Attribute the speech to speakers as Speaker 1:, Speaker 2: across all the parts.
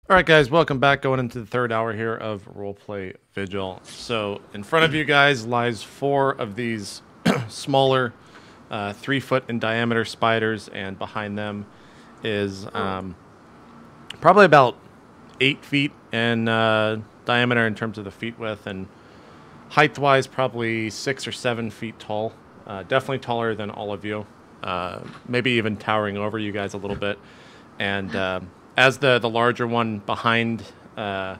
Speaker 1: All right, guys, welcome back. Going into the third hour here of Roleplay Vigil. So in front of you guys lies 4 of these smaller 3-foot in diameter spiders, and behind them is probably about 8 feet in diameter in terms of the feet width, and height-wise probably 6 or 7 feet tall. Definitely taller than all of you, maybe even towering over you guys a little bit. And as the larger one behind all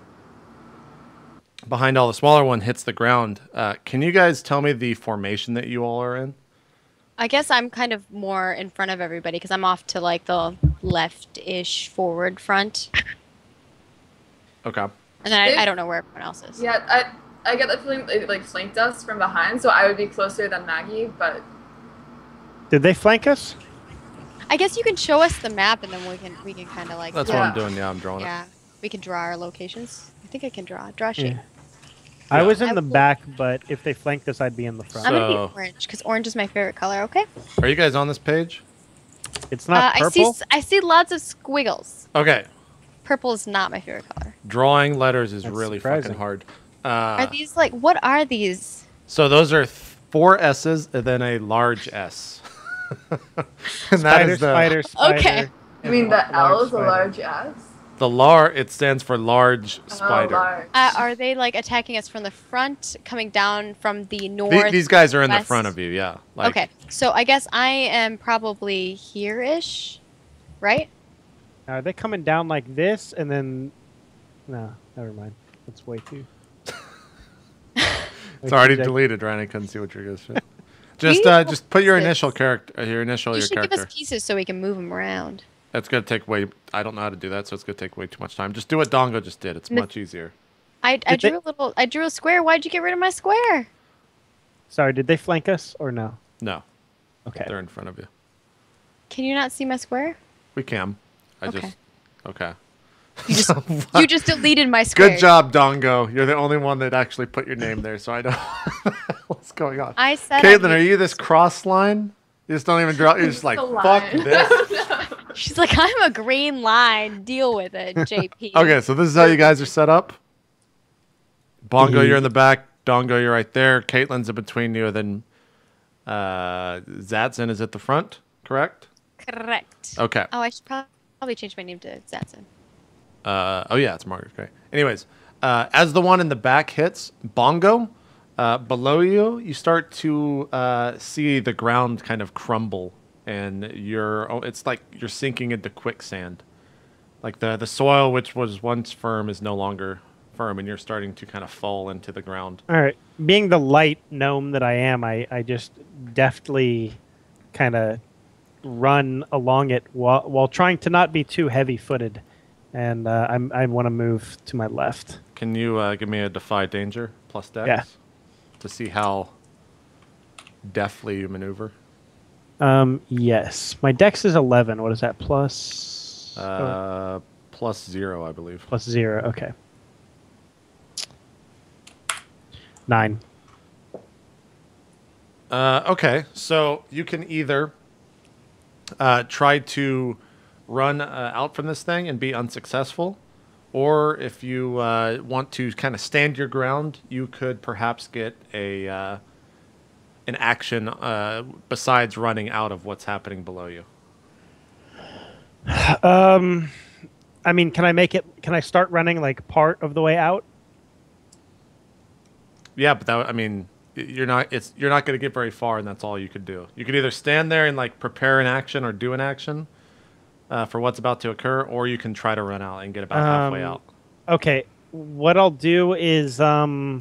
Speaker 1: the smaller one hits the ground, can you guys tell me the formation that you all are in?
Speaker 2: I guess I'm kind of more in front of everybody because I'm off to like the left-ish forward front.
Speaker 1: Okay.
Speaker 2: And then I don't know where everyone else is.
Speaker 3: Yeah, I get the feeling they like flanked us from behind, so I would be closer than Maggie, but...
Speaker 4: Did they flank us?
Speaker 2: I guess you can show us the map and then we can kind of like...
Speaker 1: That's what I'm doing, yeah, I'm drawing it.
Speaker 2: Yeah, we can draw our locations. I think I can draw a shape.
Speaker 4: Yeah. I was in the back, but if they flanked us, I'd be in the front.
Speaker 2: I'm going to be orange, because orange is my favorite color, okay?
Speaker 1: Are you guys on this page?
Speaker 4: It's not purple?
Speaker 2: I see lots of squiggles.
Speaker 1: Okay.
Speaker 2: Purple is not my favorite color.
Speaker 1: Drawing letters is
Speaker 4: That's
Speaker 1: really
Speaker 4: surprising.
Speaker 1: fucking hard.
Speaker 2: Are these like, what are these?
Speaker 1: So those are 4 S's and then a large S. And
Speaker 4: Spider, spider, spider.
Speaker 2: Okay.
Speaker 3: I mean, the L is a
Speaker 4: spider.
Speaker 3: large S?
Speaker 1: It stands for large spider.
Speaker 3: Oh, large.
Speaker 2: Are they like attacking us from the front, coming down from the north?
Speaker 1: These guys are in the
Speaker 2: west?
Speaker 1: front of you, yeah. Like,
Speaker 2: Okay, so I guess I am probably here-ish, right?
Speaker 4: Are they coming down like this and then... No, never mind. That's way too...
Speaker 1: It's already deleted, right? I couldn't see what you're going to say. Just put your initial character, your
Speaker 2: should
Speaker 1: character.
Speaker 2: give us pieces so we can move them around.
Speaker 1: That's going to take way... I don't know how to do that, so it's going to take way too much time. Just do what Dongo just did. It's much easier.
Speaker 2: I drew a square. Why'd you get rid of my square?
Speaker 4: Sorry, did they flank us or no?
Speaker 1: No.
Speaker 4: Okay.
Speaker 1: They're in front of you.
Speaker 2: Can you not see my square?
Speaker 1: We can.
Speaker 2: Okay.
Speaker 1: Okay.
Speaker 2: You just deleted my square.
Speaker 1: Good job, Dongo. You're the only one that actually put your name there, so I know what's going on.
Speaker 2: I said
Speaker 1: Kaitlyn, are you this cross line? You just don't even draw. You're just like, fuck this.
Speaker 2: She's like, I'm a green line. Deal with it, JP.
Speaker 1: Okay, so this is how you guys are set up. Bongo, you're in the back. Dongo, you're right there. Kaitlyn's in between you. And then Zatzen is at the front, correct?
Speaker 2: Correct.
Speaker 1: Okay.
Speaker 2: Oh, I should probably change my name to Zatzen.
Speaker 1: Oh, yeah, it's Margaret. Great. Anyways, as the one in the back hits, Bongo, below you, you start to see the ground kind of crumble. And it's like you're sinking into quicksand. Like the soil, which was once firm, is no longer firm, and you're starting to kind of fall into the ground.
Speaker 4: All right. Being the light gnome that I am, I just deftly kind of run along it while trying to not be too heavy-footed. And I want to move to my left.
Speaker 1: Can you give me a defy danger plus dex?
Speaker 4: Yeah.
Speaker 1: To see how deftly you maneuver.
Speaker 4: Yes. My dex is 11. What is that? Plus...
Speaker 1: Plus 0, I believe.
Speaker 4: Plus 0. Okay. 9.
Speaker 1: Okay, so you can either try to run out from this thing and be unsuccessful, or if you want to kind of stand your ground, you could perhaps get an action besides running out of what's happening below you.
Speaker 4: I mean, can I start running like part of the way out?
Speaker 1: Yeah, but that, I mean, you're not going to get very far, and that's all you could do. You could either stand there and like prepare an action or do an action for what's about to occur, or you can try to run out and get about halfway out.
Speaker 4: Okay, what I'll do is I'll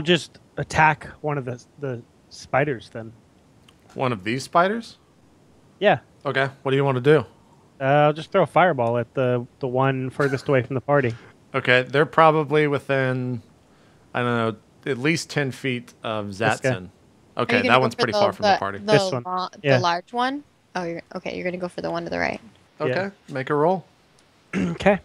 Speaker 4: just attack one of the spiders then.
Speaker 1: One of these spiders?
Speaker 4: Yeah.
Speaker 1: Okay. What do you want to do?
Speaker 4: I'll just throw a fireball at the one furthest away from the party.
Speaker 1: Okay, they're probably within, I don't know, at least 10 feet of Zatzen. Okay, that one's pretty far from the party.
Speaker 4: This one.
Speaker 2: The large one? Oh, you're going to go for the one to the right.
Speaker 1: Okay,
Speaker 4: Yeah.
Speaker 1: make a roll.
Speaker 4: Okay.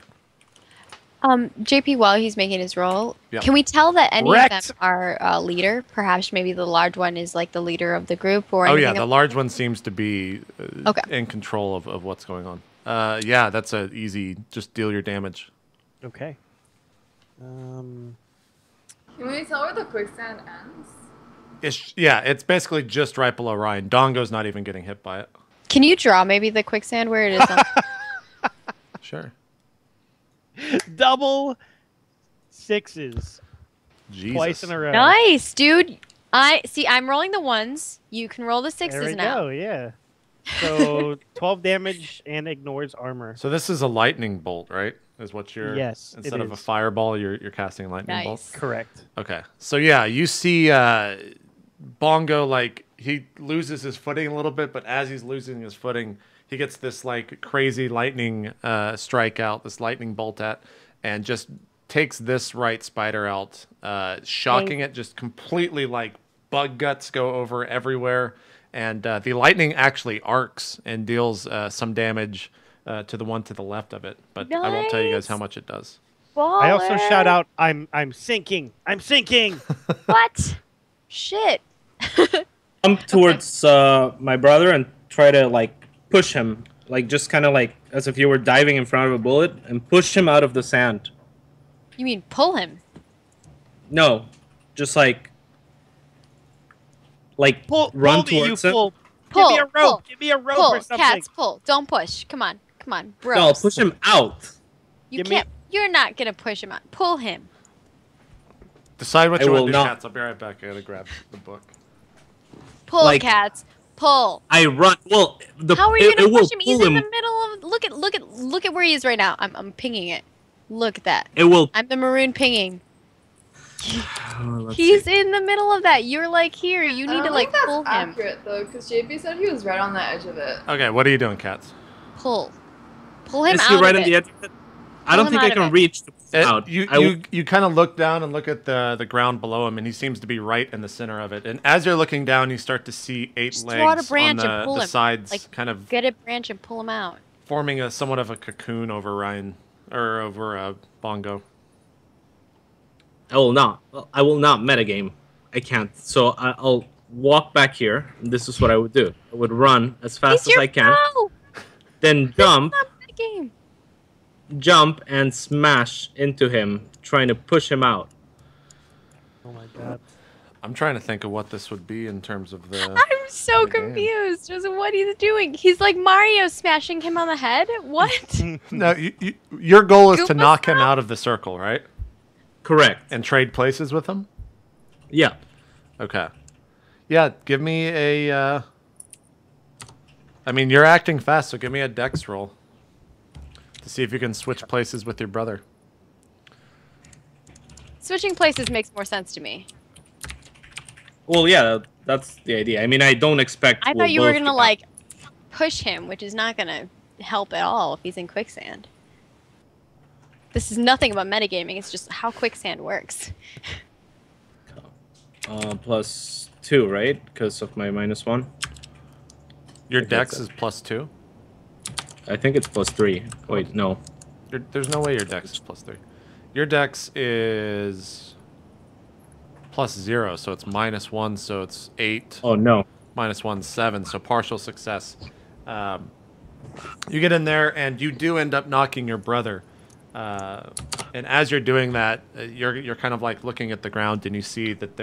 Speaker 2: JP, while he's making his roll,
Speaker 1: Yep.
Speaker 2: can we tell that any
Speaker 4: Wrecked.
Speaker 2: of them are leader? Perhaps maybe the large one is like the leader of the group or
Speaker 1: Oh,
Speaker 2: anything.
Speaker 1: yeah, the large one seems to be
Speaker 2: Okay.
Speaker 1: in control of what's going on. Yeah, that's a easy. Just deal your damage.
Speaker 4: Okay.
Speaker 3: Can we tell where the quicksand ends?
Speaker 1: It's basically just right below Ryan. Dongo's not even getting hit by it.
Speaker 2: Can you draw maybe the quicksand where it is?
Speaker 1: Sure.
Speaker 4: Double sixes.
Speaker 1: Jesus.
Speaker 4: Twice in a row.
Speaker 2: Nice, dude. I'm rolling the ones. You can roll the
Speaker 4: There
Speaker 2: sixes
Speaker 4: we
Speaker 2: now.
Speaker 4: go, yeah. So 12 damage and ignores armor.
Speaker 1: So this is a lightning bolt, right? Is what you're...
Speaker 4: Yes,
Speaker 1: Instead
Speaker 4: it
Speaker 1: of a
Speaker 4: is.
Speaker 1: fireball, you're casting a lightning bolt?
Speaker 2: Nice.
Speaker 4: Correct.
Speaker 1: Okay. So yeah, you see Bongo, like, he loses his footing a little bit, but as he's losing his footing, he gets this, like, crazy lightning strike out, this lightning bolt and just takes this right spider out, shocking it, just completely, like, bug guts go over everywhere. And the lightning actually arcs and deals some damage to the one to the left of it. But I won't tell you guys how much it does.
Speaker 4: I also
Speaker 2: Baller.
Speaker 4: shout out, I'm sinking. I'm sinking.
Speaker 2: What? Shit.
Speaker 5: Come towards my brother and try to like push him, like just kind of like as if you were diving in front of a bullet, and push him out of the sand.
Speaker 2: You mean pull him?
Speaker 5: No, just like run
Speaker 4: pull me,
Speaker 5: towards
Speaker 4: you
Speaker 5: him.
Speaker 4: fool.
Speaker 2: Pull.
Speaker 4: Give me a rope.
Speaker 2: Pull.
Speaker 4: Give me a rope
Speaker 2: Pull.
Speaker 4: or something.
Speaker 2: Cats, pull. Don't push. Come on. Come on. Bros.
Speaker 5: No, push him out.
Speaker 2: You
Speaker 4: Give me-
Speaker 2: can't. You're not going to push him out. Pull him.
Speaker 1: Decide what
Speaker 5: I
Speaker 1: you want
Speaker 5: will
Speaker 1: to do,
Speaker 5: not.
Speaker 1: Cats. I'll be right back. I gotta grab the book.
Speaker 2: Pull,
Speaker 5: Like-
Speaker 2: cats. Pull.
Speaker 5: I run. Well,
Speaker 2: How are you
Speaker 5: it
Speaker 2: going to
Speaker 5: will
Speaker 2: push him? He's
Speaker 5: pull
Speaker 2: in the middle of... Look at where he is right now. I'm pinging it. Look at that.
Speaker 5: It will.
Speaker 2: I'm the maroon pinging.
Speaker 5: Let's
Speaker 2: He's
Speaker 5: see.
Speaker 2: in the middle of that. You're like here. You
Speaker 3: I
Speaker 2: need
Speaker 3: don't
Speaker 2: to like
Speaker 3: think that's
Speaker 2: pull him.
Speaker 3: accurate though, because JP said he was right on the edge of it.
Speaker 1: Okay, what are you doing, Cats?
Speaker 2: Pull. Pull him
Speaker 5: Is
Speaker 2: out
Speaker 5: he right
Speaker 2: of
Speaker 5: on the
Speaker 2: it.
Speaker 5: edge of it? I don't
Speaker 2: him
Speaker 5: think
Speaker 2: out
Speaker 5: I
Speaker 2: of
Speaker 5: can
Speaker 2: it.
Speaker 5: reach to pull him out.
Speaker 1: You kind of look down and look at the ground below him, and he seems to be right in the center of it. And as you're looking down, you start to see 8
Speaker 2: Just throw out a
Speaker 1: legs
Speaker 2: branch
Speaker 1: on
Speaker 2: and pull
Speaker 1: the
Speaker 2: him.
Speaker 1: sides,
Speaker 2: Like,
Speaker 1: kind of
Speaker 2: Get a branch and pull him out.
Speaker 1: forming a somewhat of a cocoon over Ryan or over Bongo.
Speaker 5: I will not. I will not metagame. I can't. So I'll walk back here. And this is what I would do. I would run as fast as I can,
Speaker 2: Bro.
Speaker 5: then jump,
Speaker 2: Stop the game.
Speaker 5: and smash into him, trying to push him out.
Speaker 4: Oh my god.
Speaker 1: I'm trying to think of what this would be in terms of the.
Speaker 2: I'm so
Speaker 1: the game.
Speaker 2: confused as to what he's doing. He's like Mario smashing him on the head. What?
Speaker 1: No, your goal is to
Speaker 2: Goomba
Speaker 1: knock him
Speaker 2: style?
Speaker 1: out of the circle, right?
Speaker 5: Correct.
Speaker 1: And trade places with him.
Speaker 5: Yeah.
Speaker 1: Okay. Yeah, give me a. I mean, you're acting fast, so give me a dex roll to see if you can switch places with your brother.
Speaker 2: Switching places makes more sense to me.
Speaker 5: Well, yeah, that's the idea. I mean, I don't expect.
Speaker 2: I
Speaker 5: we'll
Speaker 2: thought you were
Speaker 5: both
Speaker 2: gonna
Speaker 5: get-
Speaker 2: like push him, which is not gonna help at all if he's in quicksand. This is nothing about metagaming. It's just how quicksand works.
Speaker 5: +2, right? Because of my -1.
Speaker 1: Your
Speaker 5: Okay,
Speaker 1: dex
Speaker 5: so-
Speaker 1: is +2.
Speaker 5: I think it's +3. Wait, no.
Speaker 1: There's no way your dex is +3. Your dex is +0, so it's -1, so it's 8.
Speaker 5: Oh no.
Speaker 1: -1, 7, so partial success. You get in there, and you do end up knocking your brother. And as you're doing that, you're kind of like looking at the ground, and you see that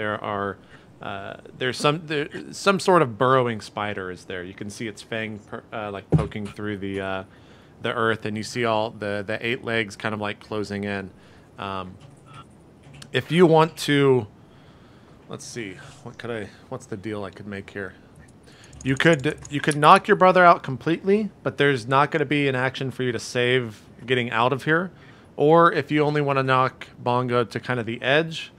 Speaker 1: there's some sort of burrowing spider is there. You can see its fang like poking through the earth, and you see all the 8 legs kind of like closing in. If you want to, let's see, what's the deal I could make here? You could knock your brother out completely, but there's not going to be an action for you to save getting out of here. Or if you only want to knock Bongo to kind of the edge,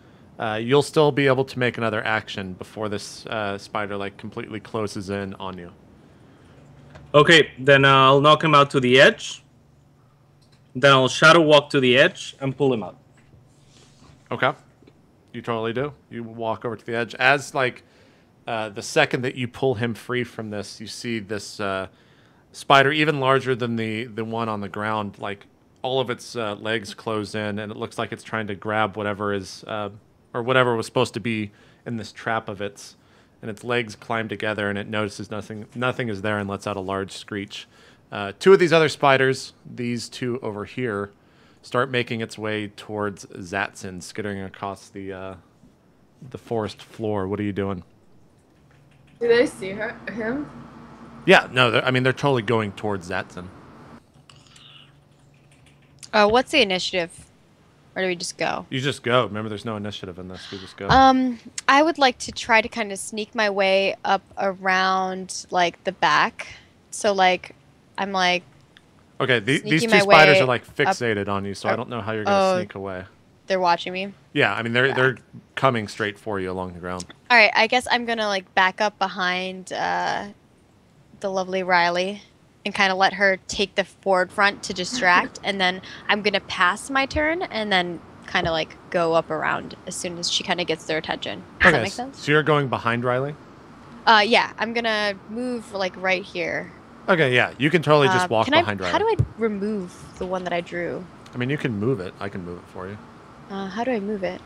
Speaker 1: you'll still be able to make another action before this spider like completely closes in on you.
Speaker 5: Okay, then I'll knock him out to the edge. Then I'll shadow walk to the edge and pull him out.
Speaker 1: Okay, you totally do. You walk over to the edge. As like the second that you pull him free from this, you see this spider even larger than the one on the ground. Like all of its legs close in, and it looks like it's trying to grab whatever is or whatever was supposed to be in this trap of its. And its legs climb together, and it notices nothing is there, and lets out a large screech. Two of these other spiders, these two over here, start making its way towards Zatson, skittering across the forest floor. What are you doing?
Speaker 3: Do they see him?
Speaker 1: Yeah, no, I mean, they're totally going towards Zatson.
Speaker 2: What's the initiative? Or do we just go?
Speaker 1: You just go. Remember, there's no initiative in this. We just go.
Speaker 2: I would like to try to kind of sneak my way up around, like, the back. So, like, I'm, like...
Speaker 1: Okay, these two
Speaker 2: my
Speaker 1: spiders
Speaker 2: way
Speaker 1: are, like, fixated on you, so I don't know how you're going to sneak away.
Speaker 2: They're watching me?
Speaker 1: Yeah, I mean, they're coming straight for you along the ground.
Speaker 2: All right, I guess I'm going to, like, back up behind the lovely Riley and kind of let her take the forward front to distract, and then I'm going to pass my turn and then kind of, like, go up around as soon as she kind of gets their attention. Does that make sense?
Speaker 1: So you're going behind Riley?
Speaker 2: Yeah, I'm going to move, like, right here.
Speaker 1: Okay, yeah, you can totally just walk behind Riley.
Speaker 2: How do I remove the one that I drew?
Speaker 1: I mean, you can move it. I can move it for you.
Speaker 2: How do I move it?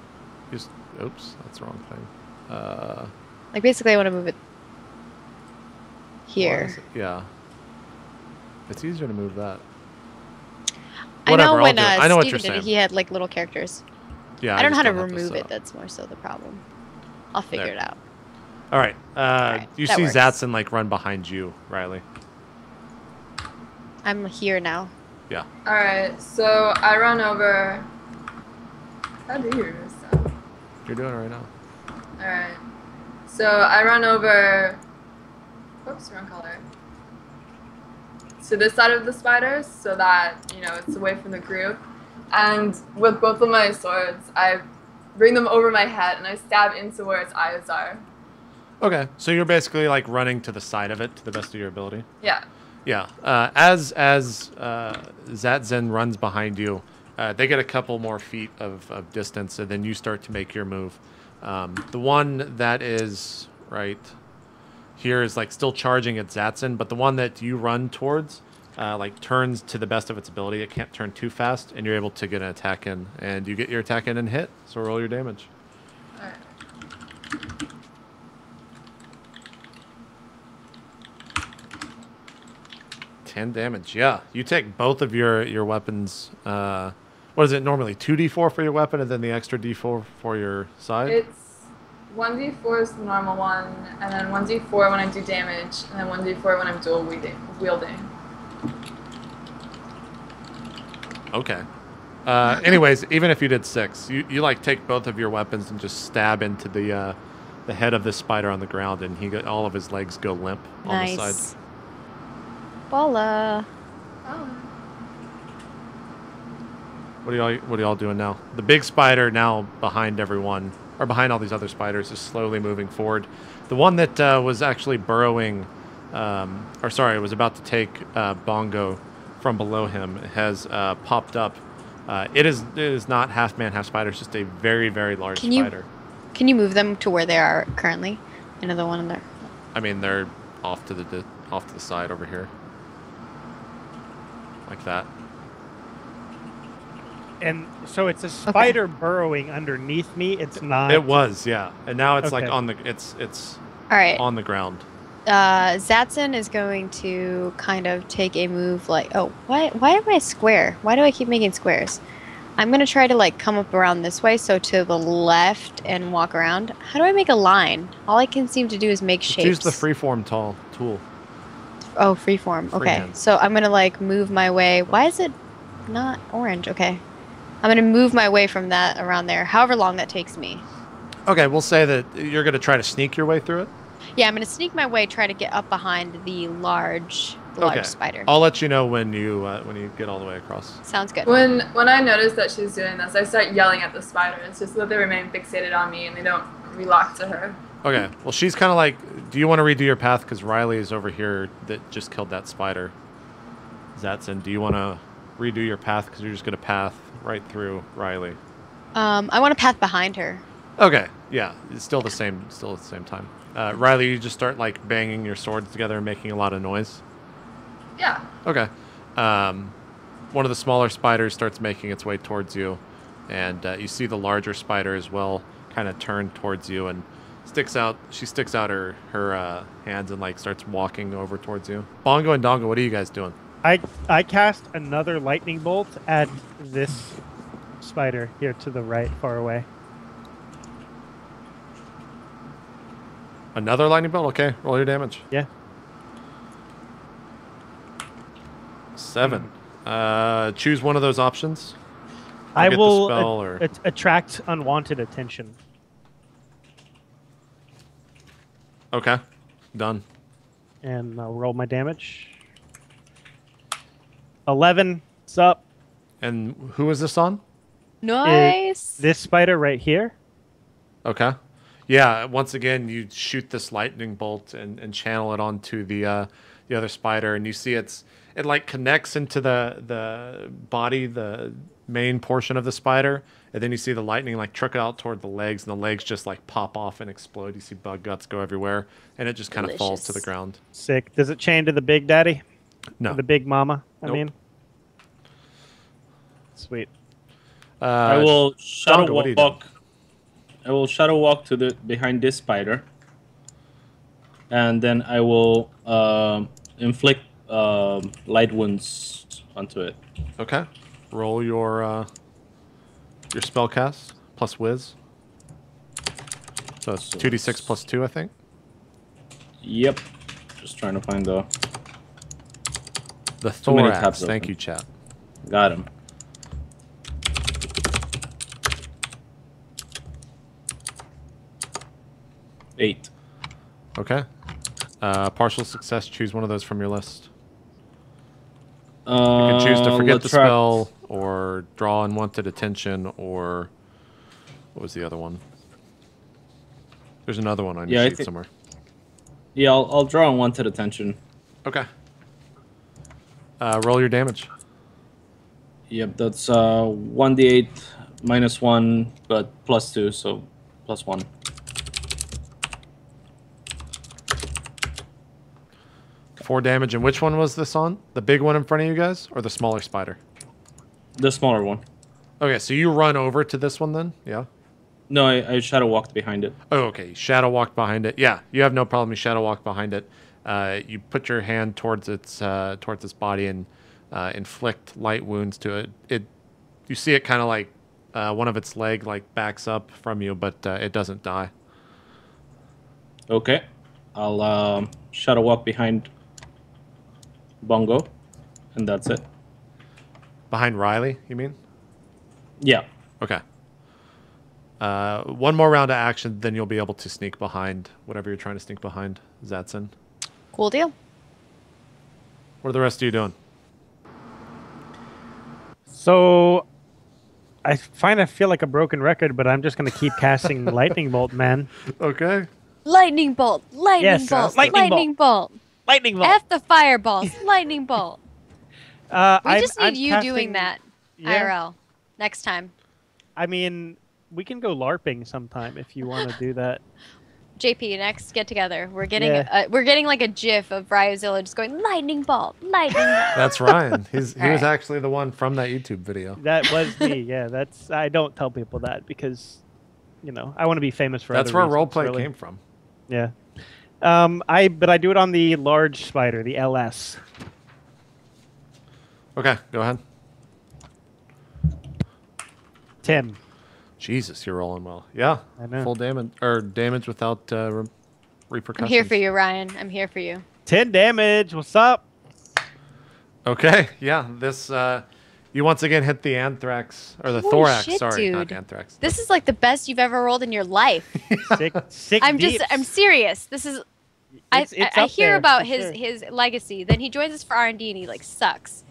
Speaker 1: Just, oops, that's the wrong thing.
Speaker 2: Like, basically, I want to move it here.
Speaker 1: Yeah. It's easier to move that.
Speaker 2: I know when
Speaker 1: I know what
Speaker 2: Steven
Speaker 1: you're
Speaker 2: did it,
Speaker 1: saying.
Speaker 2: he had, like, little characters.
Speaker 1: Yeah,
Speaker 2: I don't know how to
Speaker 1: just have
Speaker 2: remove
Speaker 1: set
Speaker 2: it.
Speaker 1: up.
Speaker 2: That's more so the problem. I'll figure
Speaker 1: There.
Speaker 2: it out.
Speaker 1: All right. You
Speaker 2: that
Speaker 1: see
Speaker 2: works.
Speaker 1: Zatson, like, run behind you, Riley.
Speaker 2: I'm here now.
Speaker 1: Yeah.
Speaker 3: Alright, so I run over. How do you do this stuff?
Speaker 1: You're doing it right now.
Speaker 3: Alright. So I run over. Oops, wrong color. To this side of the spiders so that, you know, it's away from the group. And with both of my swords, I bring them over my head and I stab into where its eyes are.
Speaker 1: Okay, so you're basically, like, running to the side of it to the best of your ability.
Speaker 3: Yeah.
Speaker 1: Yeah. As Zatson runs behind you, they get a couple more feet of distance, and then you start to make your move. The one that is right here is, like, still charging at Zatson, but the one that you run towards, like, turns to the best of its ability. It can't turn too fast, and you're able to get an attack in, and you get your attack in and hit. So roll your damage.
Speaker 3: Alright.
Speaker 1: 10 damage. Yeah, you take both of your weapons. What is it normally? 2d4 for your weapon, and then the extra d4 for your side.
Speaker 3: It's 1d4 is the normal one, and then 1d4 when I do damage, and then 1d4 when I'm dual wielding.
Speaker 1: Okay. Anyways, even if you did 6, you like take both of your weapons and just stab into the head of this spider on the ground, and all of his legs go limp on the side.
Speaker 2: Bola.
Speaker 3: Oh.
Speaker 1: What are y'all doing now? The big spider now behind everyone, or behind all these other spiders, is slowly moving forward. The one that was actually burrowing, was about to take Bongo from below him has popped up. It is not half man, half spider. It's just a very, very large spider.
Speaker 2: Can you move them to where they are currently? Another one in there.
Speaker 1: I mean, they're off to the side over here, like that.
Speaker 4: And so it's a spider burrowing underneath me. It's not.
Speaker 1: It was, yeah, and now it's like
Speaker 4: Okay.
Speaker 1: on the
Speaker 2: All right.
Speaker 1: on the ground.
Speaker 2: Zatson is going to kind of take a move like, why am I square? Why do I keep making squares? I'm going to try to, like, come up around this way, so to the left and walk around. How do I make a line? All I can seem to do is make shapes.
Speaker 1: Use the freeform tool.
Speaker 2: Oh, freeform. Okay.
Speaker 1: Freehand.
Speaker 2: So I'm going to, like, move my way. Why is it not orange? Okay. I'm going to move my way from that around there, however long that takes me.
Speaker 1: Okay, we'll say that you're going to try to sneak your way through it.
Speaker 2: Yeah, I'm going to sneak my way, try to get up behind the large spider.
Speaker 1: I'll let you know when you get all the way across.
Speaker 2: Sounds good.
Speaker 3: When I notice that she's doing this, I start yelling at the spiders just so that they remain fixated on me and they don't relock to her.
Speaker 1: Okay, well, she's kind of like, do you want to redo your path? Because Riley is over here that just killed that spider. Zatson, do you want to redo your path? Because you're just going to path right through Riley.
Speaker 2: I want to path behind her.
Speaker 1: Okay, yeah, it's still the same time. Riley, you just start, like, banging your swords together and making a lot of noise.
Speaker 3: Yeah.
Speaker 1: Okay. One of the smaller spiders starts making its way towards you, and you see the larger spider as well kind of turn towards you and she sticks out her hands and, like, starts walking over towards you. Bongo and Dongo, what are you guys doing?
Speaker 4: I cast another lightning bolt at this spider here to the right, far away.
Speaker 1: Another lightning bolt? Okay, roll your damage.
Speaker 4: Yeah.
Speaker 1: 7. Choose one of those options.
Speaker 4: I
Speaker 1: Forget the
Speaker 4: will
Speaker 1: spell or...
Speaker 4: attract unwanted attention.
Speaker 1: Okay, done.
Speaker 4: And I'll roll my damage. 11. What's up?
Speaker 1: And who is this on?
Speaker 2: Nice.
Speaker 4: This spider right here.
Speaker 1: Okay. Yeah, once again, you shoot this lightning bolt and channel it onto the other spider, and you see it like connects into the body, the main portion of the spider, and then you see the lightning like trickle out toward the legs, and the legs just like pop off and explode. You see bug guts go everywhere, and it just kind of falls to the ground.
Speaker 4: Sick. Does it chain to the big daddy?
Speaker 1: No.
Speaker 4: Or the big mama, I
Speaker 1: Nope.
Speaker 4: mean. Sweet.
Speaker 5: I will shadow
Speaker 1: Bongo, what are you doing?
Speaker 5: walk. I will shadow walk to the behind this spider, and then I will inflict light wounds onto it.
Speaker 1: Okay. Roll your spell cast plus whiz. So it's 2d6 plus 2, I think.
Speaker 5: Yep. Just trying to find the
Speaker 1: The
Speaker 5: many
Speaker 1: thorax.
Speaker 5: tabs
Speaker 1: Thank
Speaker 5: open.
Speaker 1: you, chat.
Speaker 5: Got him. 8.
Speaker 1: Okay. Partial success. Choose one of those from your list. You
Speaker 5: You
Speaker 1: can choose to forget the spell, or draw unwanted attention, or what was the other one? There's another one on your
Speaker 5: Yeah, I
Speaker 1: sheet
Speaker 5: think-
Speaker 1: somewhere.
Speaker 5: Yeah, I'll draw unwanted attention.
Speaker 1: Okay. Roll your damage.
Speaker 5: Yep, that's 1d8 minus 1, but plus 2, so plus 1.
Speaker 1: Four damage. And which one was this on? The big one in front of you guys, or the smaller spider?
Speaker 5: The smaller one.
Speaker 1: Okay, so you run over to this one then? Yeah.
Speaker 5: No, I shadow walked behind it.
Speaker 1: Oh, okay. Shadow walk behind it. Yeah, you have no problem. You shadow walk behind it. You put your hand towards its body and inflict light wounds to it. You see it kind of like one of its leg like backs up from you, but it doesn't die.
Speaker 5: Okay. I'll shadow walk behind Bongo, and that's it.
Speaker 1: Behind Riley, you mean?
Speaker 5: Yeah.
Speaker 1: Okay. One more round of action, then you'll be able to sneak behind whatever you're trying to sneak behind. Zatson.
Speaker 2: Cool deal.
Speaker 1: What are the rest of you doing?
Speaker 4: So, I feel like a broken record, but I'm just going to keep casting Lightning Bolt, man.
Speaker 1: Okay.
Speaker 2: Lightning bolt. Lightning
Speaker 4: Yes,
Speaker 2: bolt.
Speaker 4: lightning bolt.
Speaker 2: bolt.
Speaker 4: Lightning Bolt!
Speaker 2: F the fireballs. Lightning bolt. We just need
Speaker 4: I'm
Speaker 2: you
Speaker 4: casting-
Speaker 2: doing that.
Speaker 4: Yeah.
Speaker 2: IRL. Next time.
Speaker 4: I mean, we can go LARPing sometime if you want to do that.
Speaker 2: JP, next get together. We're getting
Speaker 4: Yeah.
Speaker 2: we're getting like a GIF of Ryuzilla just going lightning bolt, lightning bolt.
Speaker 1: That's Ryan. He was
Speaker 2: Alright.
Speaker 1: actually the one from that YouTube video.
Speaker 4: That was me. Yeah, I don't tell people that because, I want to be famous for.
Speaker 1: That's
Speaker 4: other
Speaker 1: where
Speaker 4: reasons,
Speaker 1: roleplay
Speaker 4: really.
Speaker 1: came from.
Speaker 4: Yeah. But I do it on the large spider, the LS.
Speaker 1: Okay, go ahead.
Speaker 4: 10.
Speaker 1: Jesus, you're rolling well. Yeah,
Speaker 4: I know.
Speaker 1: full damage or damage without
Speaker 2: I'm
Speaker 1: repercussions.
Speaker 2: here for you, Ryan. I'm here for you.
Speaker 4: 10 damage. What's up?
Speaker 1: Okay, yeah. This you once again hit the anthrax or the
Speaker 2: Holy
Speaker 1: thorax.
Speaker 2: shit,
Speaker 1: Sorry, not
Speaker 2: dude.
Speaker 1: anthrax.
Speaker 2: This is like the best you've ever rolled in your life.
Speaker 4: Sick
Speaker 2: I'm
Speaker 4: deeps.
Speaker 2: serious. This is
Speaker 4: It's
Speaker 2: I
Speaker 4: up
Speaker 2: hear
Speaker 4: there,
Speaker 2: about
Speaker 4: for sure.
Speaker 2: his legacy. Then he joins us for R&D and he like sucks.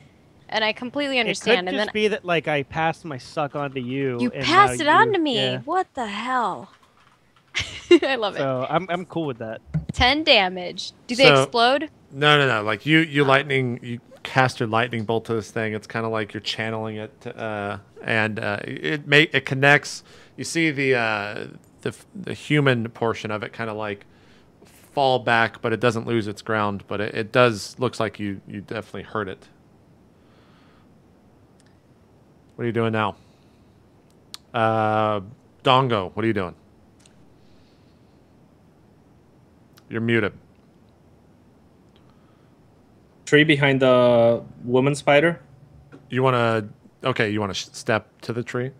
Speaker 2: And I completely
Speaker 4: It
Speaker 2: understand.
Speaker 4: could
Speaker 2: And
Speaker 4: just
Speaker 2: then
Speaker 4: be that like I passed my suck on to you.
Speaker 2: you
Speaker 4: and
Speaker 2: passed
Speaker 4: now
Speaker 2: it on
Speaker 4: you-
Speaker 2: to me.
Speaker 4: Yeah.
Speaker 2: What the hell? I love it.
Speaker 4: So I'm cool with that.
Speaker 2: 10 damage. Do they
Speaker 1: So-
Speaker 2: explode?
Speaker 1: No. Like you cast your lightning bolt to this thing. It's kind of like you're channeling it, and it connects. You see the human portion of it kind of like fall back, but it doesn't lose its ground. But it does looks like you definitely hurt it. What are you doing now? Dongo, what are you doing? You're muted.
Speaker 5: tree behind the woman spider.
Speaker 1: You want to... Okay, you want to step to the tree? Is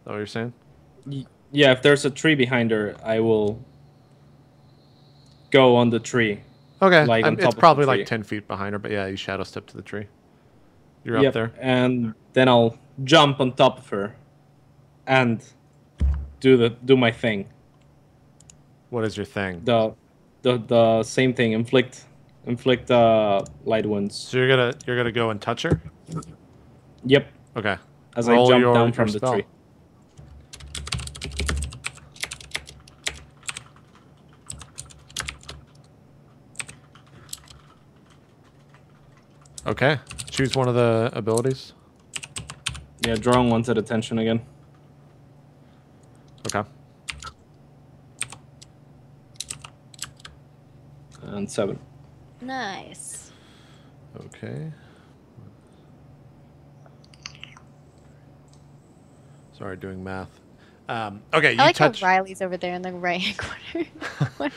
Speaker 1: that what you're saying?
Speaker 5: Yeah, if there's a tree behind her, I will go on the tree.
Speaker 1: Okay,
Speaker 5: Like on top
Speaker 1: it's
Speaker 5: of the
Speaker 1: probably
Speaker 5: tree.
Speaker 1: like 10 feet behind her, but yeah, you shadow step to the tree. You're up there.
Speaker 5: And then I'll jump on top of her and do my thing.
Speaker 1: What is your thing?
Speaker 5: The same thing. Inflict light wounds.
Speaker 1: So you're gonna go and touch her?
Speaker 5: Yep.
Speaker 1: Okay.
Speaker 5: As
Speaker 1: Roll
Speaker 5: I jump
Speaker 1: your
Speaker 5: down from the
Speaker 1: spell.
Speaker 5: tree.
Speaker 1: Okay. Choose one of the abilities.
Speaker 5: Yeah, drawing one's at attention again.
Speaker 1: Okay.
Speaker 5: And 7.
Speaker 2: Nice.
Speaker 1: Okay. Sorry, doing math. Okay, you
Speaker 2: I like
Speaker 1: touch.
Speaker 2: how Riley's over there in the right corner.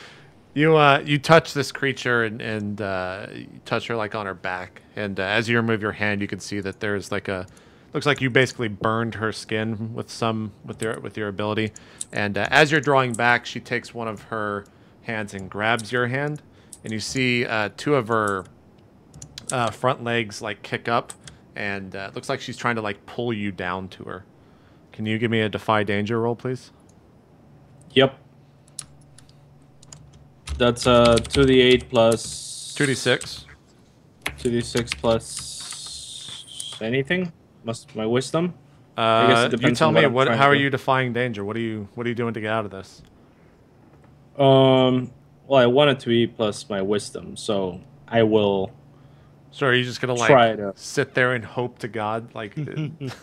Speaker 1: You touch this creature and you touch her like on her back, and as you remove your hand, you can see that there's like a looks like you basically burned her skin with your ability. And as you're drawing back, she takes one of her hands and grabs your hand, and you see 2 of her front legs like kick up, and it looks like she's trying to like pull you down to her. Can you give me a defy danger roll, please?
Speaker 5: Yep. That's 2d8 plus
Speaker 1: 2d6.
Speaker 5: 2d6 plus anything. Must my wisdom. I guess it
Speaker 1: You
Speaker 5: depends
Speaker 1: tell
Speaker 5: on
Speaker 1: me
Speaker 5: I'm trying
Speaker 1: how
Speaker 5: to
Speaker 1: are
Speaker 5: do.
Speaker 1: you defying danger? What are you doing to get out of this?
Speaker 5: Well, I want it to be plus my wisdom, so I will
Speaker 1: So are you just gonna
Speaker 5: try
Speaker 1: like
Speaker 5: to.
Speaker 1: sit there and hope to God? Like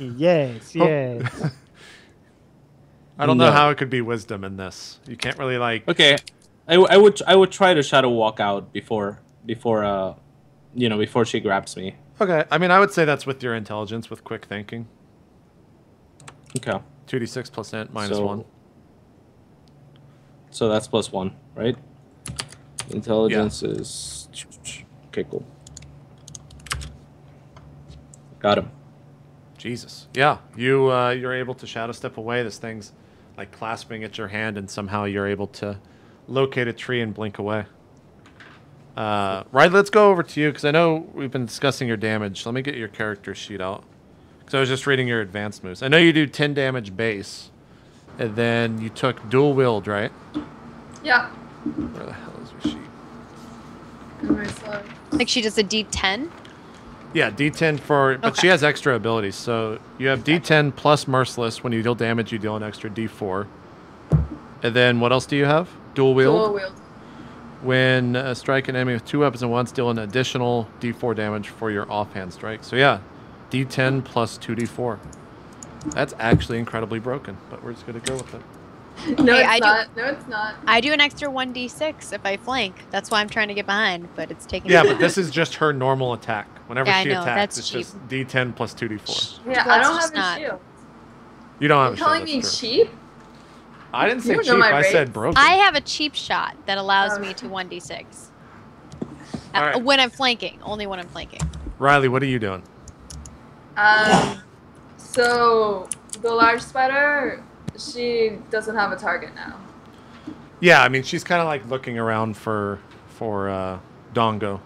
Speaker 4: Yes, yes.
Speaker 1: I don't know
Speaker 5: No.
Speaker 1: how it could be wisdom in this. You can't really like.
Speaker 5: Okay, I would try to shadow walk out before she grabs me.
Speaker 1: Okay, I mean I would say that's with your intelligence, with quick thinking.
Speaker 5: Okay.
Speaker 1: 2d6 plus int minus
Speaker 5: So-
Speaker 1: 1.
Speaker 5: So that's plus 1, right? Intelligence is okay. Cool. Got him.
Speaker 1: Jesus. Yeah, you're able to shadow step away. This thing's like clasping at your hand, and somehow you're able to locate a tree and blink away. Right, let's go over to you because I know we've been discussing your damage. Let me get your character sheet out because I was just reading your advanced moves. I know you do 10 damage base, and then you took dual wield, right?
Speaker 3: Yeah.
Speaker 1: Where the hell is your sheet?
Speaker 3: And my slug.
Speaker 2: Like she does a D10.
Speaker 1: Yeah, D10 for, but
Speaker 2: Okay.
Speaker 1: she has extra abilities. So you have D10 plus Merciless. When you deal damage, you deal an extra D4. And then what else do you have? Dual wield.
Speaker 3: Dual wield.
Speaker 1: When strike an enemy with 2 weapons at once, deal an additional D4 damage for your offhand strike. So yeah, D10 plus 2D4. That's actually incredibly broken, but we're just gonna go with it.
Speaker 3: No,
Speaker 2: Hey,
Speaker 3: it's
Speaker 2: I do-
Speaker 3: not. No, it's not.
Speaker 2: I do an extra 1d6 if I flank. That's why I'm trying to get behind, but it's taking.
Speaker 1: Yeah, but this is just her normal attack. Whenever
Speaker 2: Yeah, I
Speaker 1: she
Speaker 2: know,
Speaker 1: attacks,
Speaker 2: that's
Speaker 1: it's
Speaker 2: cheap.
Speaker 1: just D10 plus 2D4.
Speaker 3: Yeah,
Speaker 2: Well,
Speaker 3: I
Speaker 2: it's
Speaker 3: don't
Speaker 2: just
Speaker 3: have
Speaker 2: not-
Speaker 3: a shield.
Speaker 1: You don't have
Speaker 3: You're
Speaker 1: a shield,
Speaker 3: calling
Speaker 1: that's
Speaker 3: me
Speaker 1: true.
Speaker 3: cheap?
Speaker 1: I didn't say
Speaker 3: You don't
Speaker 1: cheap.
Speaker 3: know my
Speaker 1: I said
Speaker 3: rates.
Speaker 1: broken.
Speaker 2: I have a cheap shot that allows
Speaker 3: Oh.
Speaker 2: me to 1d6.
Speaker 1: All right.
Speaker 2: When I'm flanking, only when I'm flanking.
Speaker 1: Riley, what are you doing?
Speaker 3: So the large spider, she doesn't have a target now.
Speaker 1: Yeah, I mean she's kind of like looking around for Dongo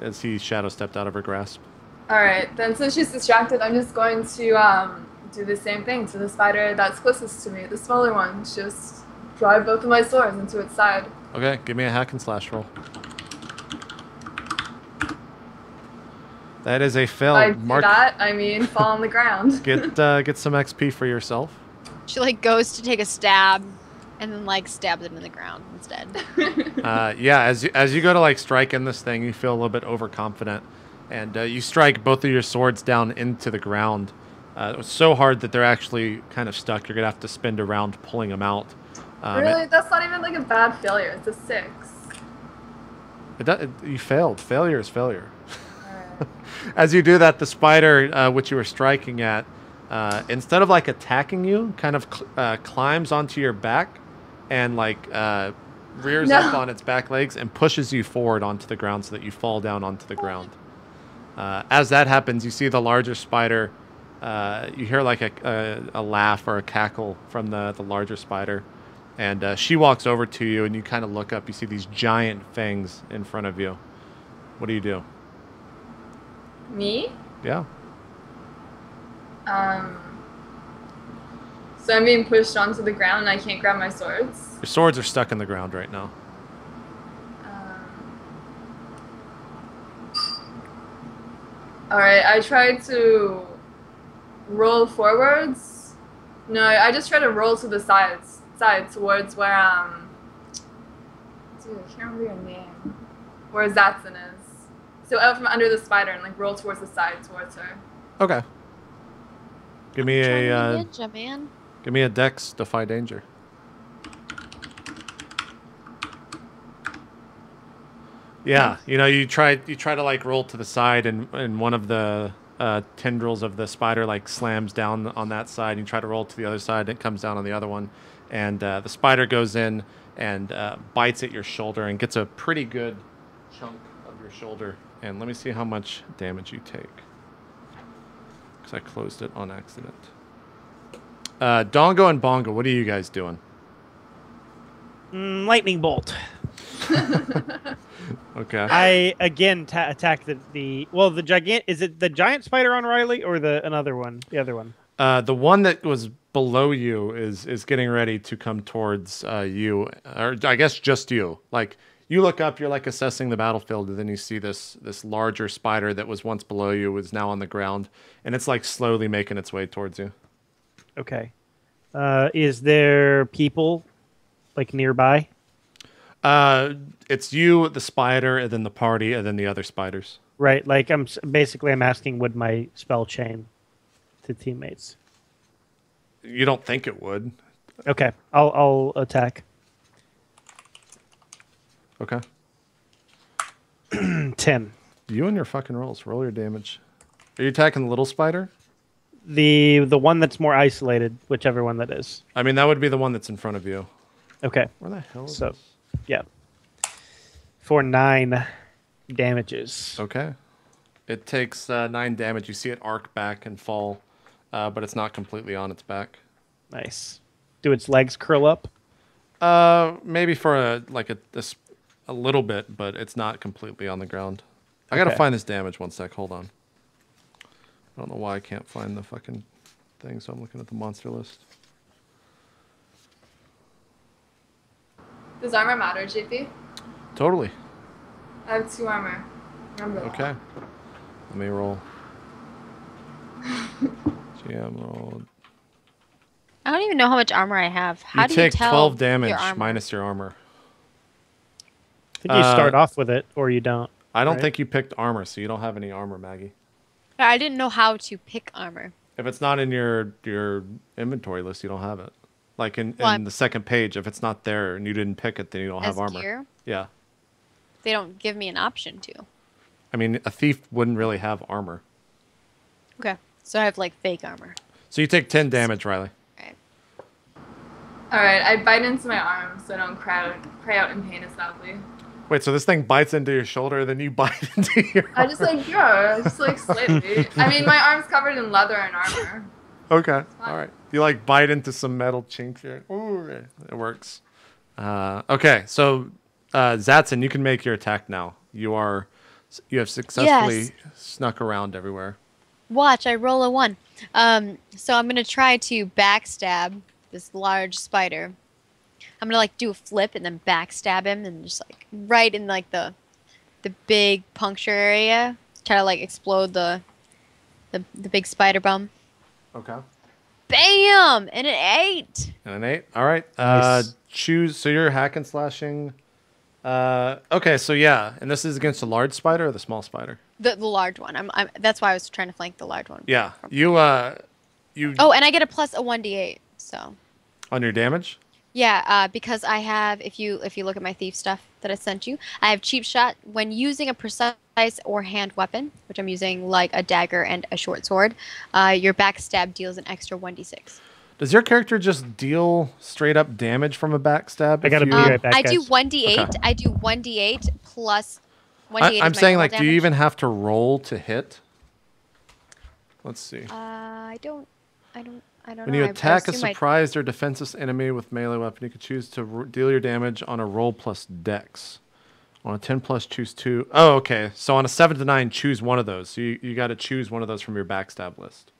Speaker 1: as he shadow stepped out of her grasp.
Speaker 3: All right, then since she's distracted, I'm just going to do the same thing to the spider that's closest to me, the smaller one. Just drive both of my swords into its side.
Speaker 1: Okay, give me a hack and slash roll. That is a fail.
Speaker 3: By do
Speaker 1: Mark,
Speaker 3: that, I mean fall on the ground.
Speaker 1: get some XP for yourself.
Speaker 2: She like goes to take a stab, and then like stabs it in the ground instead.
Speaker 1: Yeah, as you go to like strike in this thing, you feel a little bit overconfident, and you strike both of your swords down into the ground. It was so hard that they're actually kind of stuck. You're gonna have to spend a round pulling them out.
Speaker 3: Really? That's not even like a bad failure. It's a 6.
Speaker 1: You failed. Failure is failure.
Speaker 3: Alright.
Speaker 1: As you do that, the spider, which you were striking at, instead of like attacking you, kind of climbs onto your back and like rears up on its back legs and pushes you forward onto the ground so that you fall down onto the ground. As that happens, you see the larger spider. You hear like a laugh or a cackle from the larger spider. And she walks over to you, and you kind of look up. You see these giant fangs in front of you. What do you do?
Speaker 3: Me?
Speaker 1: Yeah.
Speaker 3: So I'm being pushed onto the ground and I can't grab my swords.
Speaker 1: Your swords are stuck in the ground right now.
Speaker 3: Alright, I tried to roll forwards. No, I just try to roll to the side towards where, dude, I can't remember your name. Where Zatzen is. So out from under the spider and like roll towards the side towards her.
Speaker 1: Okay. Give me a
Speaker 2: ninja, man.
Speaker 1: give me a dex defy danger. Yeah, you know, you try to like roll to the side, and one of the tendrils of the spider like slams down on that side. You try to roll to the other side, and it comes down on the other one, and the spider goes in and bites at your shoulder and gets a pretty good chunk of your shoulder. And let me see how much damage you take, because I closed it on accident. Dongo and Bongo, what are you guys doing?
Speaker 4: Lightning bolt.
Speaker 1: Okay.
Speaker 4: I again attack the giant. Is it the giant spider on Riley or another one? The other one.
Speaker 1: The one that was below you is getting ready to come towards you, or I guess just you. Like you look up, you're like assessing the battlefield, and then you see this larger spider that was once below you is now on the ground, and it's like slowly making its way towards you.
Speaker 4: Okay. Is there people like nearby?
Speaker 1: It's you, the spider, and then the party, and then the other spiders.
Speaker 4: Right. Like I'm asking, would my spell chain to teammates?
Speaker 1: You don't think it would.
Speaker 4: Okay. I'll attack.
Speaker 1: Okay.
Speaker 4: 10.
Speaker 1: You and your fucking rolls. Roll your damage. Are you attacking the little spider?
Speaker 4: The one that's more isolated, whichever one that is.
Speaker 1: I mean, that would be the one that's in front of you.
Speaker 4: Okay.
Speaker 1: Where the hell is
Speaker 4: So,
Speaker 1: this?
Speaker 4: yeah. For 9 damages.
Speaker 1: Okay. It takes 9 damage. You see it arc back and fall, but it's not completely on its back.
Speaker 4: Nice. Do its legs curl up?
Speaker 1: Maybe for a little bit, but it's not completely on the ground. I gotta
Speaker 4: Okay.
Speaker 1: find this damage one sec. Hold on. I don't know why I can't find the fucking thing, so I'm looking at the monster list.
Speaker 3: Does armor matter, JP?
Speaker 1: Totally.
Speaker 3: I have 2 armor. Remember that.
Speaker 1: Okay. Let me roll. GM roll.
Speaker 2: I don't even know how much armor I have. How
Speaker 1: You
Speaker 2: do
Speaker 1: take
Speaker 2: you tell
Speaker 1: 12 damage
Speaker 2: your armor?
Speaker 1: minus your armor.
Speaker 4: I think you start off with it, or you don't.
Speaker 1: I don't
Speaker 4: Right.
Speaker 1: think you picked armor, so you don't have any armor, Maggie.
Speaker 2: I didn't know how to pick armor.
Speaker 1: If it's not in your inventory list, you don't have it. Like in
Speaker 2: Well, I'm-
Speaker 1: the second page, if it's not there and you didn't pick it, then you don't have
Speaker 2: As
Speaker 1: armor.
Speaker 2: gear,
Speaker 1: Yeah.
Speaker 2: they don't give me an option to.
Speaker 1: I mean, a thief wouldn't really have armor.
Speaker 2: Okay, so I have like fake armor.
Speaker 1: So you take 10 damage, Riley.
Speaker 2: Right.
Speaker 3: Alright, I bite into my arm so I don't cry out in pain as loudly.
Speaker 1: Wait, so this thing bites into your shoulder, then you bite into your
Speaker 3: I just like, yeah, just like slightly. I mean, my arm's covered in leather and armor.
Speaker 1: Okay.
Speaker 3: fine.
Speaker 1: All right. You like bite into some metal chink here. Ooh, it works. Okay. So, Zatzen, you can make your attack now. You have successfully
Speaker 2: Yes.
Speaker 1: snuck around everywhere.
Speaker 2: Watch, I roll a 1. So I'm gonna try to backstab this large spider. I'm gonna like do a flip and then backstab him and just like right in like the big puncture area. Try to like explode the big spider bum.
Speaker 1: Okay.
Speaker 2: Bam! And an 8.
Speaker 1: And an 8. All right.
Speaker 4: Nice.
Speaker 1: Choose. So you're hack and slashing. Okay. So yeah, and this is against a large spider or the small spider.
Speaker 2: The large one. I'm that's why I was trying to flank the large one.
Speaker 1: Yeah. You
Speaker 2: Oh, and I get a plus a 1d8. So.
Speaker 1: on your damage.
Speaker 2: Yeah, because I have, if you look at my thief stuff that I sent you, I have cheap shot when using a precise or hand weapon, which I'm using like a dagger and a short sword. Your backstab deals an extra 1d6.
Speaker 1: Does your character just deal straight up damage from a backstab?
Speaker 4: I gotta
Speaker 1: if
Speaker 4: be
Speaker 1: you-
Speaker 4: right back,
Speaker 2: I do
Speaker 4: guys.
Speaker 2: 1d8.
Speaker 1: Okay.
Speaker 2: I do 1d8 plus
Speaker 1: I'm saying, like, do you even have to roll to hit? Let's see.
Speaker 2: I don't know.
Speaker 1: When you attack a surprised or defenseless enemy with melee weapon, you can choose to deal your damage on a roll plus dex. On a 10 plus, choose 2. Oh, okay. So on a 7 to 9, choose one of those. So you got to choose one of those from your backstab list.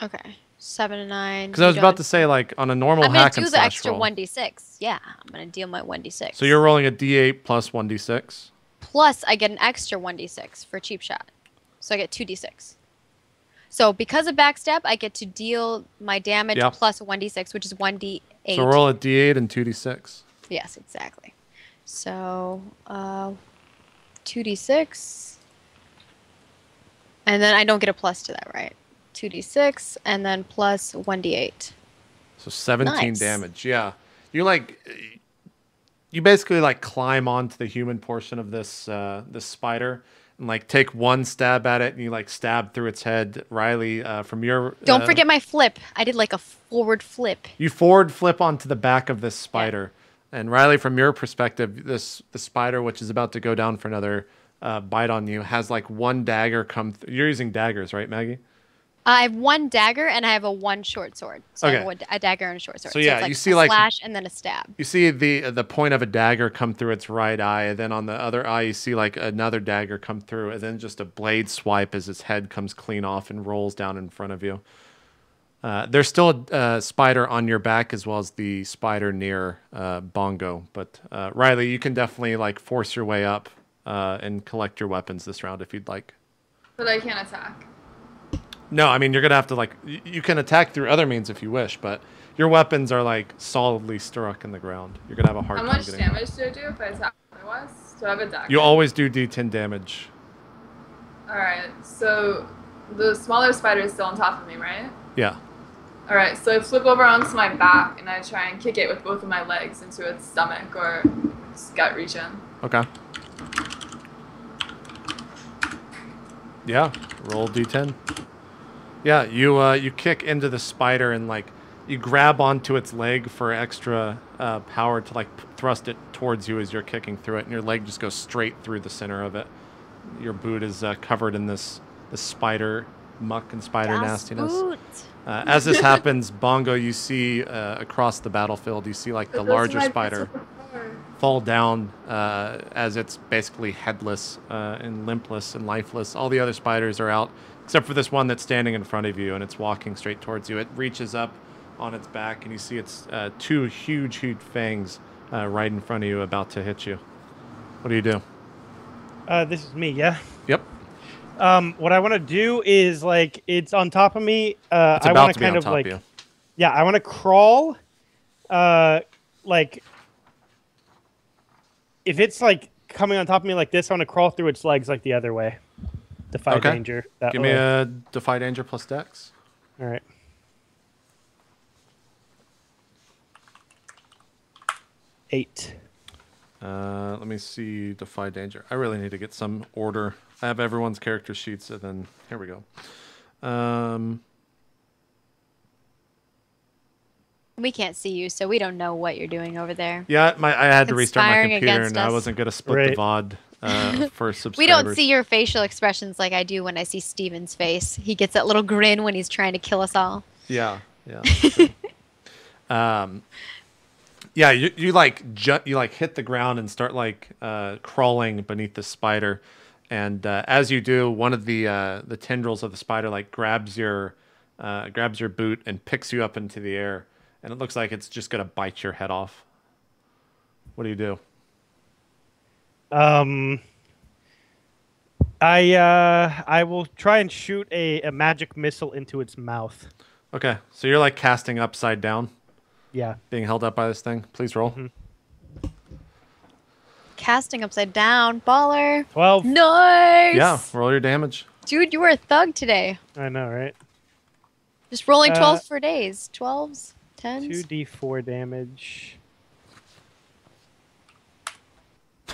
Speaker 2: Okay. 7 to 9.
Speaker 1: Because I was about to say, like, on a normal hack and slash roll.
Speaker 2: I'm going to do the extra 1d6. Yeah, I'm going to deal my 1d6.
Speaker 1: So you're rolling a d8 plus 1d6?
Speaker 2: Plus, I get an extra 1d6 for cheap shot. So I get 2d6. So because of backstab, I get to deal my damage plus a 1d6, which is 1d8.
Speaker 1: So roll a d8 and 2d6.
Speaker 2: Yes, exactly. So 2d6. And then I don't get a plus to that, right? 2d6 and then plus 1d8.
Speaker 1: So 17 damage. Yeah. You basically like climb onto the human portion of this this spider and like take one stab at it and you like stab through its head. Riley, from your
Speaker 2: don't forget my flip. I did like a forward flip.
Speaker 1: You forward flip onto the back of this spider. Yeah. And Riley, from your perspective, the spider, which is about to go down for another bite on you, has like one dagger come You're using daggers, right, Maggie?
Speaker 2: I have one dagger and I have a one short sword. So I have a dagger and a short sword.
Speaker 1: So yeah,
Speaker 2: it's like
Speaker 1: you see
Speaker 2: a
Speaker 1: like
Speaker 2: slash and then a stab.
Speaker 1: You see the point of a dagger come through its right eye, and then on the other eye you see like another dagger come through, and then just a blade swipe as its head comes clean off and rolls down in front of you. There's still a spider on your back as well as the spider near Bongo, but Riley, you can definitely like force your way up and collect your weapons this round if you'd like.
Speaker 3: But I can't attack.
Speaker 1: No, I mean, you're going to have to, like, you can attack through other means if you wish, but your weapons are, like, solidly struck in the ground. You're going to have a hard time getting
Speaker 3: How much damage do I do if I attack otherwise? Do I have a dagger?
Speaker 1: You always do D10 damage.
Speaker 3: Alright, so the smaller spider is still on top of me, right?
Speaker 1: Yeah.
Speaker 3: Alright, so I flip over onto my back and I try and kick it with both of my legs into its stomach or its gut region.
Speaker 1: Okay. Yeah, roll D10. Yeah, you kick into the spider and like you grab onto its leg for extra power to like thrust it towards you as you're kicking through it, and your leg just goes straight through the center of it. Your boot is covered in this spider muck and spider nastiness. As this happens, Bongo, you see across the battlefield, you see like the larger spider fall down as it's basically headless and limpless and lifeless. All the other spiders are out, except for this one that's standing in front of you, and it's walking straight towards you. It reaches up on its back, and you see its two huge fangs right in front of you about to hit you. What do you do?
Speaker 4: This is me, yeah?
Speaker 1: Yep.
Speaker 4: What I want to do is, like, it's on top of me.
Speaker 1: It's
Speaker 4: I
Speaker 1: about
Speaker 4: want
Speaker 1: to be
Speaker 4: kind
Speaker 1: on
Speaker 4: of
Speaker 1: top
Speaker 4: like,
Speaker 1: of you.
Speaker 4: Yeah, I want to crawl. Like, if it's like coming on top of me like this, I want to crawl through its legs like the other way. Defy danger. That
Speaker 1: Give
Speaker 4: way.
Speaker 1: me a defy danger plus dex.
Speaker 4: All right. Eight.
Speaker 1: Let me see defy danger. I really need to get some order. I have everyone's character sheets, and then here we go.
Speaker 2: We can't see you, so we don't know what you're doing over there.
Speaker 1: Yeah, I had to restart my
Speaker 2: Conspiring
Speaker 1: computer,
Speaker 2: against
Speaker 1: and I
Speaker 2: us.
Speaker 1: wasn't going to split the VOD for subscribers.
Speaker 2: We don't see your facial expressions like I do when I see Steven's face. He gets that little grin when he's trying to kill us all.
Speaker 1: Yeah. Yeah, you like hit the ground and start like crawling beneath the spider, and as you do, one of the tendrils of the spider like grabs your boot and picks you up into the air, and it looks like it's just gonna bite your head off. What do you do?
Speaker 4: I will try and shoot a magic missile into its mouth.
Speaker 1: Okay, so you're like casting upside down.
Speaker 4: Yeah.
Speaker 1: Being held up by this thing. Please roll.
Speaker 4: Mm-hmm.
Speaker 2: Casting upside down, baller.
Speaker 4: 12.
Speaker 2: Nice.
Speaker 1: Yeah, roll your damage.
Speaker 2: Dude, you were a thug today.
Speaker 4: I know, right?
Speaker 2: Just rolling 12s for days. 12s, 10s.
Speaker 4: 2d4 damage.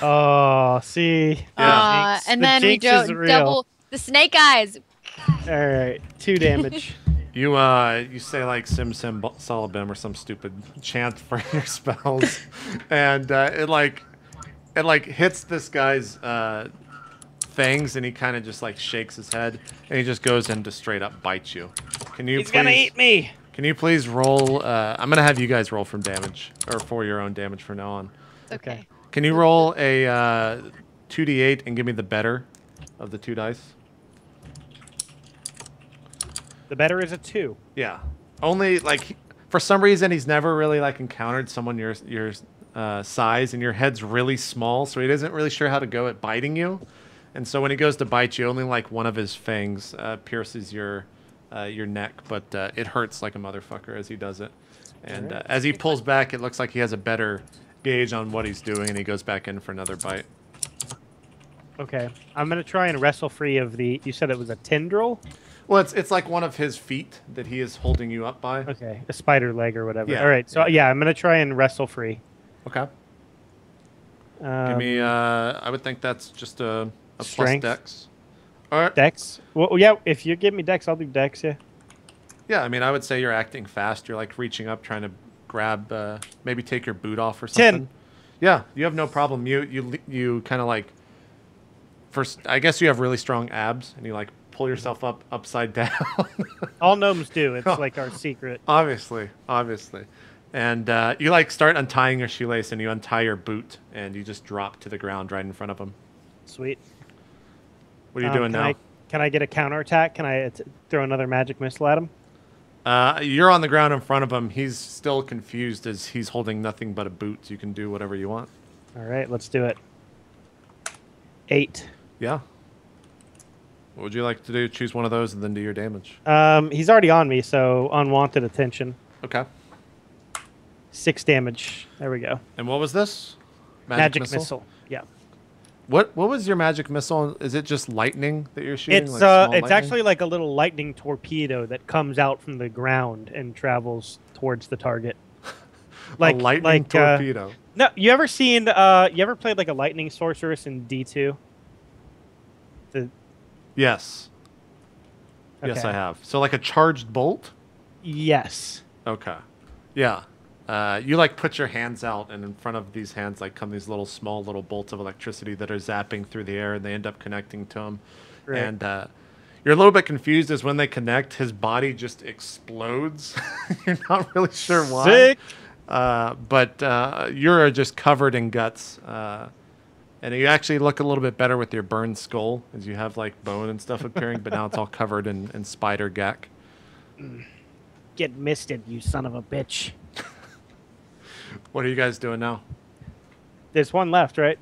Speaker 4: Oh, see.
Speaker 1: Yeah.
Speaker 2: And then we go double the snake eyes.
Speaker 4: All right, 2 damage.
Speaker 1: You say like Sim Salabim or some stupid chant for your spells, and it hits this guy's fangs, and he kind of just like shakes his head, and he just goes in to straight up bite you. Can you
Speaker 4: He's gonna eat me.
Speaker 1: Can you please roll? I'm gonna have you guys roll from damage, or for your own damage from now on.
Speaker 2: Okay.
Speaker 1: Can you roll a 2d8 and give me the better of the 2 dice?
Speaker 4: The better is a 2.
Speaker 1: Yeah. Only like for some reason he's never really like encountered someone your size, and your head's really small, so he isn't really sure how to go at biting you. And so when he goes to bite you, only like one of his fangs pierces your neck, but it hurts like a motherfucker as he does it. And as he pulls back, it looks like he has a better gauge on what he's doing, and he goes back in for another bite.
Speaker 4: Okay. I'm going to try and wrestle free of the... You said it was a tendril?
Speaker 1: Well, it's like one of his feet that he is holding you up by.
Speaker 4: Okay. A spider leg or whatever.
Speaker 1: Yeah.
Speaker 4: All right. So, yeah, I'm going to try and wrestle free.
Speaker 1: Okay. Give me, I would think that's just a plus
Speaker 4: Strength.
Speaker 1: dex. All right.
Speaker 4: Dex? Well, yeah, if you give me Dex, I'll do Dex, yeah.
Speaker 1: Yeah, I mean, I would say you're acting fast. You're like reaching up, trying to grab, maybe take your boot off or something.
Speaker 4: 10.
Speaker 1: Yeah, you have no problem. You kind of like, first, I guess you have really strong abs, and you like pull yourself up upside down.
Speaker 4: All gnomes do. It's like our secret.
Speaker 1: Obviously. And you like start untying your shoelace, and you untie your boot, and you just drop to the ground right in front of him.
Speaker 4: Sweet.
Speaker 1: What are you doing now?
Speaker 4: Can I get a counterattack? Can I throw another magic missile at him?
Speaker 1: You're on the ground in front of him. He's still confused as he's holding nothing but a boot. You can do whatever you want.
Speaker 4: All right, let's do it. 8.
Speaker 1: Yeah. What would you like to do? Choose one of those and then do your damage.
Speaker 4: He's already on me, so unwanted attention.
Speaker 1: Okay.
Speaker 4: 6 damage. There we go.
Speaker 1: And what was this?
Speaker 4: Magic missile. Yeah.
Speaker 1: What was your magic missile? Is it just lightning that you're shooting?
Speaker 4: It's
Speaker 1: like small
Speaker 4: it's
Speaker 1: lightning?
Speaker 4: actually like a little lightning torpedo that comes out from the ground and travels towards the target.
Speaker 1: Like a lightning torpedo.
Speaker 4: No, you ever seen? You ever played like a lightning sorceress in D2?
Speaker 1: Yes. Yes,
Speaker 4: Okay.
Speaker 1: I have. So like a charged bolt?
Speaker 4: Yes.
Speaker 1: Okay. Yeah. You like put your hands out, and in front of these hands like come these small little bolts of electricity that are zapping through the air, and they end up connecting to him.
Speaker 4: Right.
Speaker 1: And you're a little bit confused as when they connect, his body just explodes. You're not really sure why.
Speaker 4: Sick.
Speaker 1: But you're just covered in guts. And you actually look a little bit better with your burned skull, as you have like bone and stuff appearing, but now it's all covered in spider gack.
Speaker 4: Get misted, you son of a bitch.
Speaker 1: What are you guys doing now?
Speaker 4: There's one left, right?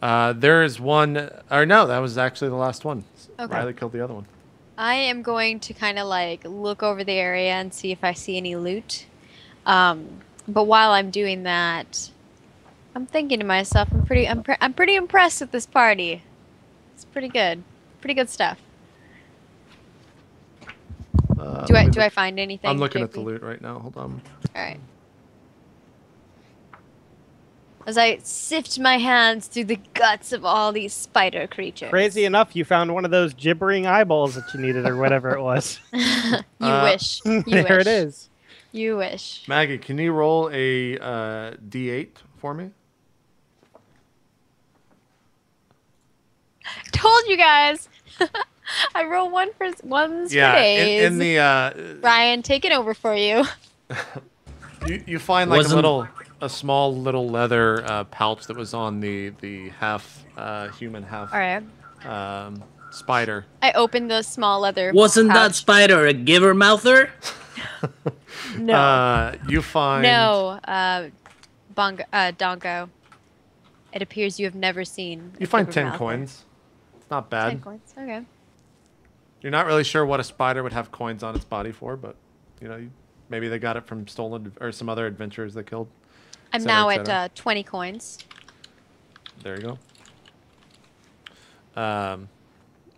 Speaker 1: There is one, or no, that was actually the last one.
Speaker 2: Okay.
Speaker 1: Riley killed the other one.
Speaker 2: I am going to kind of like look over the area and see if I see any loot. But while I'm doing that, I'm thinking to myself, I'm pretty impressed with this party. It's pretty good stuff. Do I find anything?
Speaker 1: I'm looking
Speaker 2: JP?
Speaker 1: at the loot right now. Hold on.
Speaker 2: All right. As I sift my hands through the guts of all these spider creatures.
Speaker 4: Crazy enough, you found one of those gibbering eyeballs that you needed, or whatever it was.
Speaker 2: You wish. You
Speaker 4: There
Speaker 2: wish.
Speaker 4: it is.
Speaker 2: You wish.
Speaker 1: Maggie, can you roll a D8 for me?
Speaker 2: Told you guys. I roll ones for days.
Speaker 1: in the
Speaker 2: Ryan, take it over for you.
Speaker 1: you find like a small little leather pouch that was on the half human, half
Speaker 2: All right.
Speaker 1: spider.
Speaker 2: I opened the small leather.
Speaker 5: Wasn't that
Speaker 2: pouch.
Speaker 5: spider a giver mouther?
Speaker 2: No.
Speaker 1: You find
Speaker 2: No. Bongo. Dongo. It appears you have never seen.
Speaker 1: You find
Speaker 2: a
Speaker 1: 10
Speaker 2: mouther.
Speaker 1: coins. It's not bad.
Speaker 2: 10 coins. Okay.
Speaker 1: You're not really sure what a spider would have coins on its body for, but maybe they got it from stolen or some other adventurers they killed.
Speaker 2: I'm
Speaker 1: cetera,
Speaker 2: now
Speaker 1: et cetera.
Speaker 2: at 20 coins.
Speaker 1: There you go.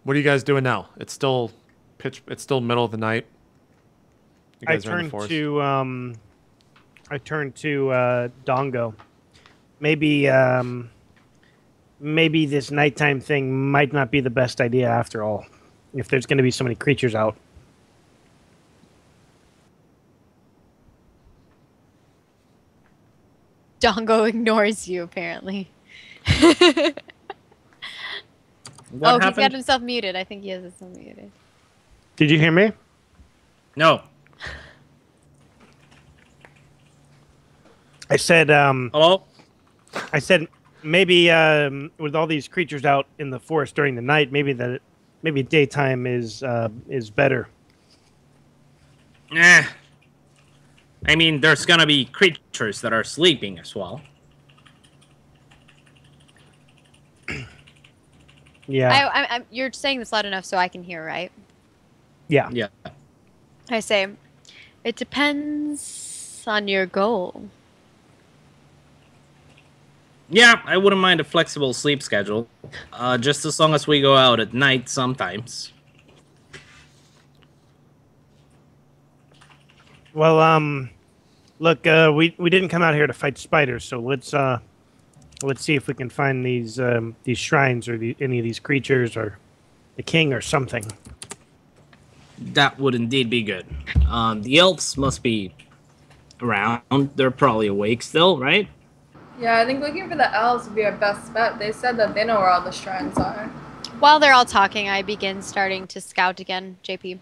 Speaker 1: What are you guys doing now? It's still It's still middle of the night. You
Speaker 4: I
Speaker 1: guys are in the forest.
Speaker 4: turned to Dongo. Maybe this nighttime thing might not be the best idea after all, if there's going to be so many creatures out.
Speaker 2: Dongo ignores you, apparently.
Speaker 5: What
Speaker 2: He's got
Speaker 5: happened?
Speaker 2: himself muted. I think he has himself muted.
Speaker 4: Did you hear me?
Speaker 5: No.
Speaker 4: I said,
Speaker 5: Hello?
Speaker 4: I said maybe with all these creatures out in the forest during the night, maybe daytime is better.
Speaker 5: I mean, there's gonna be creatures that are sleeping as well.
Speaker 4: Yeah.
Speaker 2: You're saying this loud enough so I can hear, right?
Speaker 4: Yeah.
Speaker 5: Yeah.
Speaker 2: I say, it depends on your goal.
Speaker 5: Yeah, I wouldn't mind a flexible sleep schedule. Just as long as we go out at night sometimes.
Speaker 4: Well, look, we didn't come out here to fight spiders, so let's see if we can find these shrines or any of these creatures or the king or something.
Speaker 5: That would indeed be good. The elves must be around. They're probably awake still, right?
Speaker 3: Yeah, I think looking for the elves would be our best bet. They said that they know where all the shrines are.
Speaker 2: While they're all talking, I begin starting to scout again, JP.